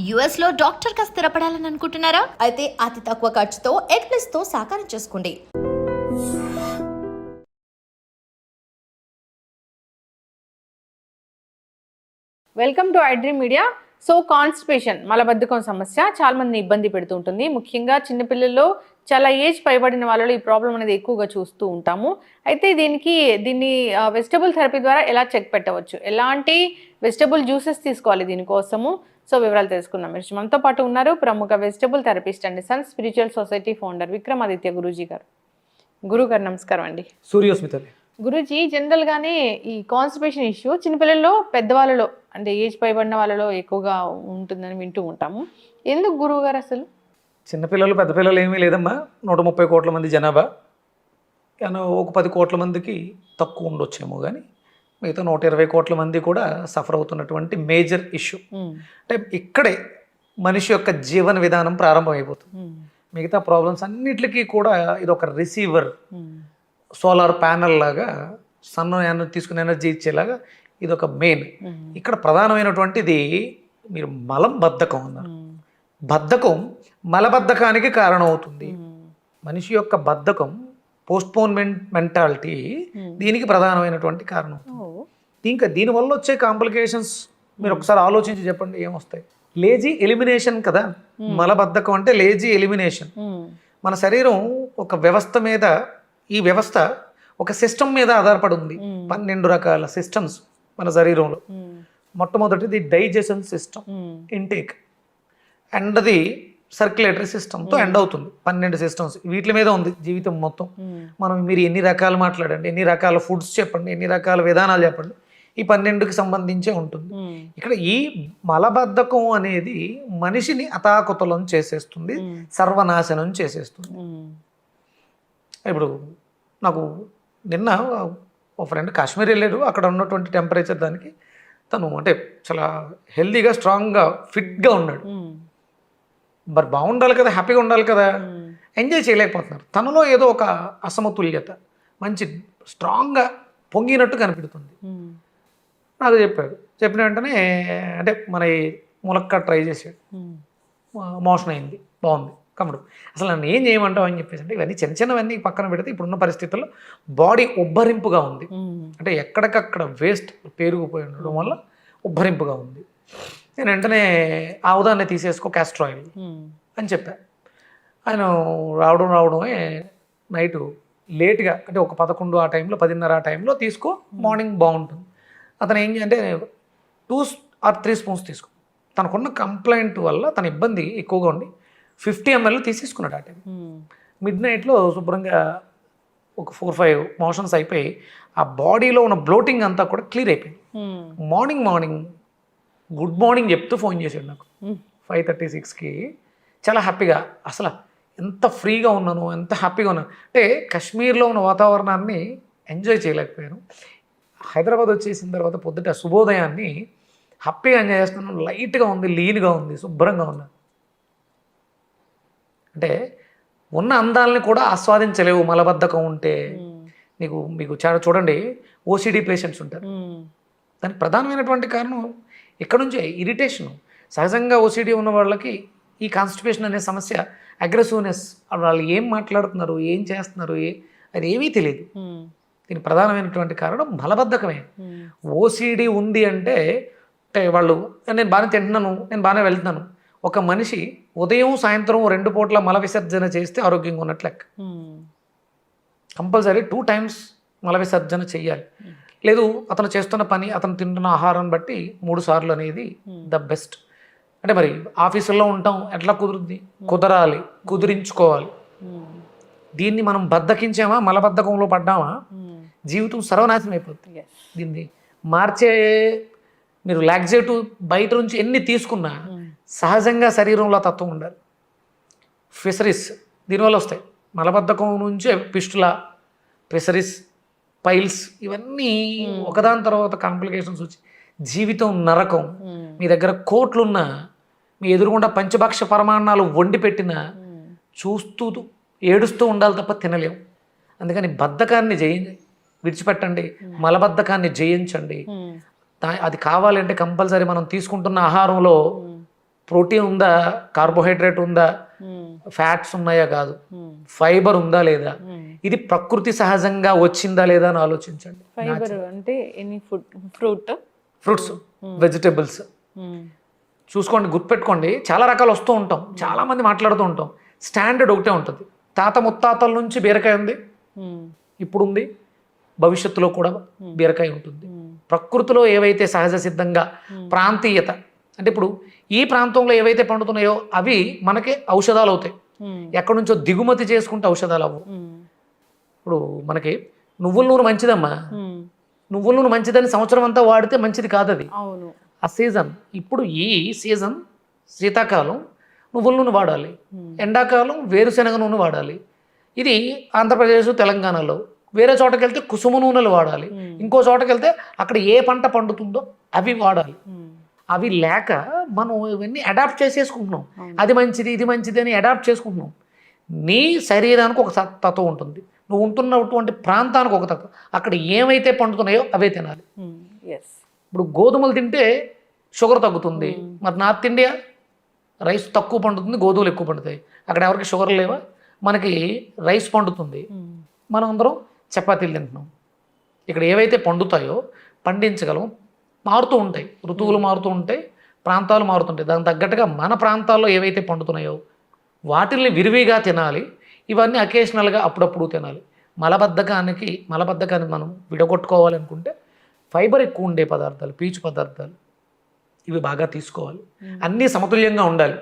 US లో doctor గా స్థిరపడాలని అనుకుంటున్నారా? అయితే అతి తక్కువ ఖర్చుతో ఎగ్ ప్లస్ తో సాకారం చేసుకోండి. Welcome to iDream media. So constipation మలబద్ధకం సమస్య చాలా మందిని ఇబ్బంది పెడుతూ ఉంటుంది. ముఖ్యంగా చిన్నపిల్లల్లో చాలా ఏజ్ పైబడిన వాళ్ళలో ఈ ప్రాబ్లం అనేది ఎక్కువగా చూస్తూ ఉంటాము. అయితే దీన్ని వెజిటబుల్ థెరపీ ద్వారా ఎలా చెక్ పెట్టవచ్చు, ఎలాంటి వెజిటబుల్ జ్యూసెస్ తీసుకోవాలి దీనికోసము, సో వివరాలు తెలుసుకుందాం. మీరు మనతో పాటు ఉన్నారు ప్రముఖ వెజిటబుల్ థెరపిస్ట్ అండి, Sun Spiritual Society founder Vikramaditya Guruji గారు. గురుగారు నమస్కారం అండి. సూర్యోస్మిత. గురూజీ, జనరల్గానే ఈ కాన్స్టిపేషన్ ఇష్యూ చిన్నపిల్లల్లో, పెద్దవాళ్ళలో అంటే ఏజ్ పైబడిన వాళ్ళలో ఎక్కువగా ఉంటుందని వింటూ ఉంటాము. ఎందుకు గురువు గారు అసలు? చిన్నపిల్లలు పెద్ద పిల్లలు ఏమీ లేదమ్మా. 130 కోట్ల మంది జనాభా, కానీ ఒక 10 కోట్ల మందికి తక్కువ ఉండొచ్చేమో, కానీ మిగతా 120 కోట్ల మంది కూడా సఫర్ అవుతున్నటువంటి మేజర్ ఇష్యూ. అంటే ఇక్కడే మనిషి యొక్క జీవన విధానం ప్రారంభమైపోతుంది. మిగతా ప్రాబ్లమ్స్ అన్నిటికీ కూడా ఇది ఒక రిసీవర్, సోలార్ ప్యానల్ లాగా సన్ తీసుకుని ఎనర్జీ ఇచ్చేలాగా ఇది ఒక మెయిన్. ఇక్కడ ప్రధానమైనటువంటిది మీరు మలం బద్ధకం అన్నారు. బద్ధకం మలబద్ధకానికి కారణం అవుతుంది. మనిషి యొక్క బద్ధకం, పోస్ట్పోన్మెంట్ మెంటాలిటీ దీనికి ప్రధానమైనటువంటి కారణం. ఇంకా దీనివల్ల వచ్చే కాంప్లికేషన్స్ మీరు ఒకసారి ఆలోచించి చెప్పండి ఏమొస్తాయి. లేజీ ఎలిమినేషన్ కదా మలబద్ధకం అంటే, లేజీ ఎలిమినేషన్. మన శరీరం ఒక వ్యవస్థ మీద, ఈ వ్యవస్థ ఒక సిస్టమ్ మీద ఆధారపడి ఉంది. 12 రకాల సిస్టమ్స్ మన శరీరంలో. మొట్టమొదటిది డైజెషన్ సిస్టమ్, ఇంటేక్, అండ్ అది సర్క్యులేటరీ సిస్టమ్తో ఎండ్ అవుతుంది. 12 సిస్టమ్స్ వీటి మీద ఉంది జీవితం మొత్తం. మీరు ఎన్ని రకాలు మాట్లాడండి, ఎన్ని రకాల ఫుడ్స్ చెప్పండి, ఎన్ని రకాల విధానాలు చెప్పండి, ఈ 12కి సంబంధించే ఉంటుంది. ఇక్కడ ఈ మలబద్ధకం అనేది మనిషిని అతాకుతలం చేసేస్తుంది, సర్వనాశనం చేసేస్తుంది. ఇప్పుడు నాకు నిన్న ఒక ఫ్రెండ్ కాశ్మీర్ వెళ్ళాడు. అక్కడ ఉన్నటువంటి టెంపరేచర్ దానికి తను అంటే చాలా హెల్దీగా, స్ట్రాంగ్గా, ఫిట్గా ఉన్నాడు. మరి బాగుండాలి కదా, హ్యాపీగా ఉండాలి కదా, ఎంజాయ్ చేయలేకపోతున్నారు. తనలో ఏదో ఒక అసమతుల్యత, మంచి స్ట్రాంగ్గా పొంగినట్టు కనిపిస్తుంది. నాకు చెప్పిన వెంటనే అంటే మన ములక్క ట్రై చేసాడు, మోషన్ అయింది, బాగుంది, కమ్ముడు. అసలు నన్ను ఏం చేయమంటావు అని చెప్పేసి అంటే, ఇవన్నీ చిన్నవన్నీ పక్కన పెడితే ఇప్పుడున్న పరిస్థితుల్లో బాడీ ఉబ్బరింపుగా ఉంది. అంటే ఎక్కడికక్కడ వేస్ట్ పేరుకుపోయి ఉండడం వల్ల ఉబ్బరింపుగా ఉంది. నేను వెంటనే ఆవుదాన్ని తీసేసుకో, క్యాస్టర్ ఆయిల్ అని చెప్పా. ఆయన రావడమే నైటు లేట్గా, అంటే ఒక 11 ఆ టైంలో, 10:30 ఆ టైంలో తీసుకో, మార్నింగ్ బాగుంటుంది. అతను ఏం అంటే 2 or 3 స్పూన్స్ తీసుకో. తనకున్న కంప్లైంట్ వల్ల తన ఇబ్బంది ఎక్కువగా ఉండి 50 ml తీసేసుకున్నాడు. ఆ టైం మిడ్ నైట్లో శుభ్రంగా ఒక 4-5 మోషన్స్ అయిపోయి ఆ బాడీలో ఉన్న బ్లోటింగ్ అంతా కూడా క్లియర్ అయిపోయింది. మార్నింగ్ గుడ్ మార్నింగ్ చెప్తూ ఫోన్ చేశాడు నాకు 5:36కి. చాలా హ్యాపీగా, అసలు ఎంత ఫ్రీగా ఉన్నాను, ఎంత హ్యాపీగా ఉన్నాను అంటే కాశ్మీర్లో ఉన్న వాతావరణాన్ని ఎంజాయ్ చేయలేకపోయాను. హైదరాబాద్ వచ్చేసిన తర్వాత పొద్దుట శుభోదయాన్ని హ్యాపీగా ఎంజాయ్ చేస్తున్నాను. లైట్గా ఉంది, లీన్గా ఉంది, శుభ్రంగా ఉన్నాను. అంటే ఉన్న అందాలని కూడా ఆస్వాదించలేవు మలబద్ధకం ఉంటే. మీకు చాలా చూడండి, ఓసిడి పేషెంట్స్ ఉంటారు. దానికి ప్రధానమైనటువంటి కారణం ఇక్కడ నుంచే ఇరిటేషను. సహజంగా ఓసిడి ఉన్న వాళ్ళకి ఈ కాన్స్టిపేషన్ అనే సమస్య, అగ్రెసివ్నెస్, వాళ్ళు ఏం మాట్లాడుతున్నారు, ఏం చేస్తున్నారు, అది ఏమీ తెలియదు. దీనికి ప్రధానమైనటువంటి కారణం మలబద్ధకమే. ఓసిడి ఉంది అంటే వాళ్ళు నేను బాగానే తింటున్నాను, నేను బాగానే వెళ్తున్నాను. ఒక మనిషి ఉదయం సాయంత్రం 2 పూట్ల మల విసర్జన చేస్తే ఆరోగ్యంగా ఉన్నట్లు లెక్క. కంపల్సరీ 2 times మల విసర్జన చెయ్యాలి. లేదు అతను చేస్తున్న పని, అతను తింటున్న ఆహారం బట్టి 3 సార్లు అనేది ద బెస్ట్. అంటే మరి ఆఫీసుల్లో ఉంటాం, ఎట్లా కుదురుద్ది? కుదరాలి, కుదిరించుకోవాలి. దీన్ని మనం బద్ధకించామా, మలబద్ధకంలో పడ్డామా, జీవితం సర్వనాశనం అయిపోతుంది. దీన్ని మార్చే, మీరు లాక్సేటివ్ బయట నుంచి ఎన్ని తీసుకున్నా సహజంగా శరీరంలో తత్వం ఉండాలి. ఫిషరీస్ దీనివల్ల వస్తాయి. మలబద్ధకం నుంచే పిస్టులా, ఫిషరీస్, పైల్స్, ఇవన్నీ ఒకదాని తర్వాత కాంప్లికేషన్స్ వచ్చి జీవితం నరకం. మీ దగ్గర కోట్లున్నా, మీ ఎదురుగుండా పంచభక్ష పరమాన్నాలు వండి పెట్టినా చూస్తూ ఏడుస్తూ ఉండాలి తప్ప తినలేము. అందుకని బద్ధకాన్ని విడిచిపెట్టండి, మలబద్ధకాన్ని జయించండి. అది కావాలంటే కంపల్సరీ మనం తీసుకుంటున్న ఆహారంలో ప్రోటీన్ ఉందా, కార్బోహైడ్రేట్ ఉందా, ఫ్యాట్స్ ఉన్నాయా కాదు, ఫైబర్ ఉందా లేదా, ఇది ప్రకృతి సహజంగా వచ్చిందా లేదా అని ఆలోచించండి. ఫైబర్ అంటే ఎనీ ఫుడ్, ఫ్రూట్స్, వెజిటబుల్స్ చూసుకోండి, గుర్తుపెట్టుకోండి. చాలా రకాలు వస్తూ ఉంటాం, చాలా మంది మాట్లాడుతూ ఉంటాం. స్టాండర్డ్ ఒకటే ఉంటుంది. తాత ముత్తాతల నుంచి బీరకాయ ఉంది, ఇప్పుడు ఉంది, భవిష్యత్తులో కూడా బీరకాయ ఉంటుంది. ప్రకృతిలో ఏవైతే సహజ సిద్ధంగా ప్రాంతీయత అంటే ఇప్పుడు ఈ ప్రాంతంలో ఏవైతే పండుతున్నాయో అవి మనకి ఔషధాలు అవుతాయి. ఎక్కడి నుంచో దిగుమతి చేసుకుంటే ఔషధాలు అవ్వవు. ఇప్పుడు మనకి నువ్వుల నూనె మంచిదమ్మా, నువ్వుల నూనె మంచిదని సంవత్సరం అంతా వాడితే మంచిది కాదు అది. ఆ సీజన్ ఇప్పుడు ఈ సీజన్ శీతాకాలం నువ్వుల నూనె వాడాలి, ఎండాకాలం వేరుశెనగ నూనె వాడాలి. ఇది ఆంధ్రప్రదేశ్ తెలంగాణలో. వేరే చోటకి వెళ్తే కుసుమ నూనెలు వాడాలి, ఇంకో చోటకి వెళ్తే అక్కడ ఏ పంట పండుతుందో అవి వాడాలి. అవి లేక మనం ఇవన్నీ అడాప్ట్ చేసేసుకుంటున్నాం. అది మంచిది ఇది మంచిది అని అడాప్ట్ చేసుకుంటున్నాం. నీ శరీరానికి ఒక తత్వం ఉంటుంది, నువ్వు ఉంటున్నటువంటి ప్రాంతానికి ఒక తత్వం. అక్కడ ఏమైతే పండుతున్నాయో అవే తినాలి. ఇప్పుడు గోధుమలు తింటే షుగర్ తగ్గుతుంది, మరి నార్త్ ఇండియా రైస్ తక్కువ పండుతుంది, గోధుమలు ఎక్కువ పండుతాయి. అక్కడ ఎవరికి షుగర్ లేవా, మనకి రైస్ పండుతుంది, మనం అందరం చపాతీలు తింటున్నాం. ఇక్కడ ఏవైతే పండుతాయో పండించగలం, మారుతూ ఉంటాయి, ఋతువులు మారుతూ ఉంటాయి, ప్రాంతాలు మారుతుంటాయి. దానికి తగ్గట్టుగా మన ప్రాంతాల్లో ఏవైతే పండుతున్నాయో వాటిల్ని విరివిగా తినాలి. ఇవన్నీ అకేషనల్గా అప్పుడప్పుడు తినాలి. మలబద్ధకాన్ని మనం విడగొట్టుకోవాలనుకుంటే ఫైబర్ ఎక్కువ ఉండే పదార్థాలు, పీచు పదార్థాలు ఇవి బాగా తీసుకోవాలి. అన్నీ సమతుల్యంగా ఉండాలి.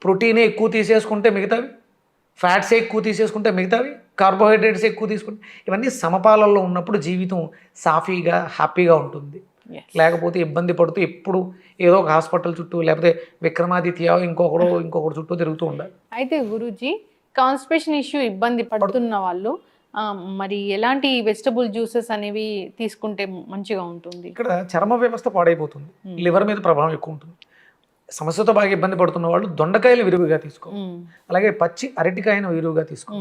ప్రోటీనే ఎక్కువ తీసేసుకుంటే మిగతావి, ఫ్యాట్సే ఎక్కువ తీసేసుకుంటే మిగతావి, కార్బోహైడ్రేట్స్ ఎక్కువ తీసుకుంటే ఇవన్నీ సమపాలల్లో ఉన్నప్పుడు జీవితం సాఫీగా హ్యాపీగా ఉంటుంది. లేకపోతే ఇబ్బంది పడుతూ ఎప్పుడు ఏదో ఒక హాస్పిటల్ చుట్టూ లేకపోతే విక్రమాదిత్య ఇంకొకడు చుట్టూ తిరుగుతూ ఉండాలి. అయితే గురూజీ, కాన్స్టిపేషన్ ఇష్యూ ఇబ్బంది పడుతున్న వాళ్ళు మరి ఎలాంటి వెజిటబుల్ జ్యూసెస్ అనేవి తీసుకుంటే మంచిగా ఉంటుంది? ఇక్కడ చర్మ వ్యవస్థ పాడైపోతుంది, లివర్ మీద ప్రభావం ఎక్కువ ఉంటుంది. సమస్యతో బాగా ఇబ్బంది పడుతున్న వాళ్ళు దొండకాయలు విరివిగా తీసుకో, అలాగే పచ్చి అరటికాయను విరివిగా తీసుకో.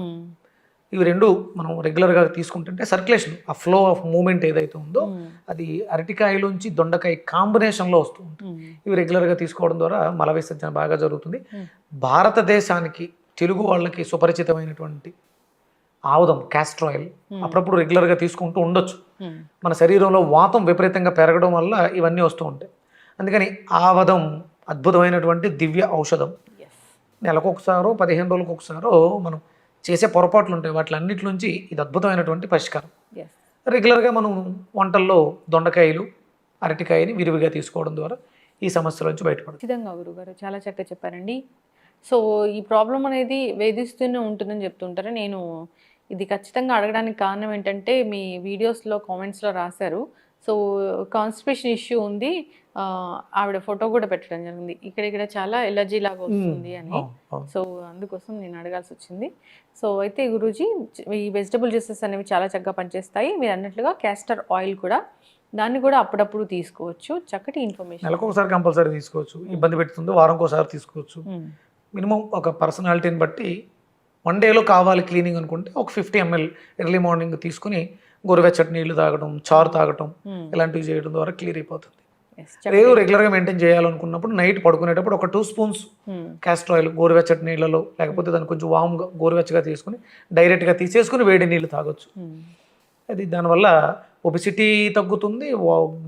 ఇవి రెండు మనం రెగ్యులర్గా తీసుకుంటుంటే సర్క్యులేషన్, ఆ ఫ్లో ఆఫ్ మూమెంట్ ఏదైతే ఉందో అది అరటికాయలోంచి దొండకాయ కాంబినేషన్లో వస్తూ ఉంటుంది. ఇవి రెగ్యులర్గా తీసుకోవడం ద్వారా మల విసర్జన బాగా జరుగుతుంది. భారతదేశానికి తెలుగు వాళ్ళకి సుపరిచితమైనటువంటి ఆముదం, క్యాస్టర్ ఆయిల్ అప్పుడప్పుడు రెగ్యులర్గా తీసుకుంటూ ఉండొచ్చు. మన శరీరంలో వాతం విపరీతంగా పెరగడం వల్ల ఇవన్నీ వస్తూ ఉంటాయి. అందుకని ఆవదం అద్భుతమైనటువంటి దివ్య ఔషధం. నెలకొకసారో 15 రోజులకు ఒకసారో మనం చేసే పొరపాట్లు ఉంటాయి, వాటిలన్నిటి నుంచి ఇది అద్భుతమైనటువంటి పరిష్కారం. రెగ్యులర్గా మనం వంటల్లో దొండకాయలు, అరటికాయని విరివిగా తీసుకోవడం ద్వారా ఈ సమస్యల నుంచి బయటపడదు. ఖచ్చితంగా గురుగారు చాలా చక్కగా చెప్పారండి. సో ఈ ప్రాబ్లం అనేది వేధిస్తూనే ఉంటుందని చెప్తుంటారు. నేను ఇది ఖచ్చితంగా అడగడానికి కారణం ఏంటంటే మీ వీడియోస్లో కామెంట్స్లో రాశారు. సో కాన్స్టిపేషన్ ఇష్యూ ఉంది, ఆవిడ ఫోటో కూడా పెట్టడం జరిగింది, ఇక్కడ చాలా ఎలర్జీ లాగా వస్తుంది అని. సో అందుకోసం నేను అడగాల్సి వచ్చింది. సో అయితే గురూజీ, ఈ వెజిటబుల్ జ్యూసెస్ అనేవి చాలా చక్కగా పనిచేస్తాయి. మీరు అన్నట్లుగా క్యాస్టర్ ఆయిల్ కూడా, దాన్ని కూడా అప్పుడప్పుడు తీసుకోవచ్చు. చక్కటి ఇన్ఫర్మేషన్. నెలకొకసారి కంపల్సరీ తీసుకోవచ్చు, ఇబ్బంది పెడుతుంది వారంకోసారి తీసుకోవచ్చు. మినిమం ఒక పర్సనాలిటీని బట్టి 1 డేలో కావాలి క్లీనింగ్ అనుకుంటే ఒక 50 ml ఎర్లీ మార్నింగ్ తీసుకుని గోరువెచ్చటి నీళ్లు తాగడం, చారు తాగటం ఇలాంటివి చేయడం ద్వారా క్లియర్ అయిపోతుంది. లేదు రెగ్యులర్గా మెయింటైన్ చేయాలనుకున్నప్పుడు నైట్ పడుకునేటప్పుడు ఒక 2 స్పూన్స్ క్యాస్టర్ ఆయిల్ గోరువెచ్చటి నీళ్ళలో, లేకపోతే దాన్ని కొంచెం వామ్గా గోరువెచ్చగా తీసుకుని డైరెక్ట్గా తీసేసుకుని వేడి నీళ్ళు తాగొచ్చు. అది దానివల్ల ఒబిసిటీ తగ్గుతుంది,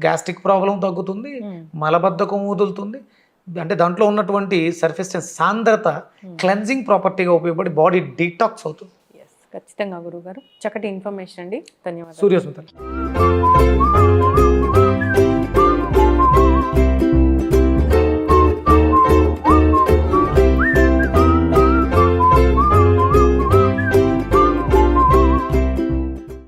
గ్యాస్ట్రిక్ ప్రాబ్లం తగ్గుతుంది, మలబద్ధకం వదులుతుంది. అంటే దాంట్లో ఉన్నటువంటి సర్ఫేస్ సాంద్రత క్లెన్జింగ్ ప్రాపర్టీగా ఉపయోగపడి బాడీ డీటాక్స్ అవుతుంది. ఖచ్చితంగా గురుగారు, చక్కటి ఇన్ఫర్మేషన్ అండి. ధన్యవాదాలు. సూర్యస్మిత.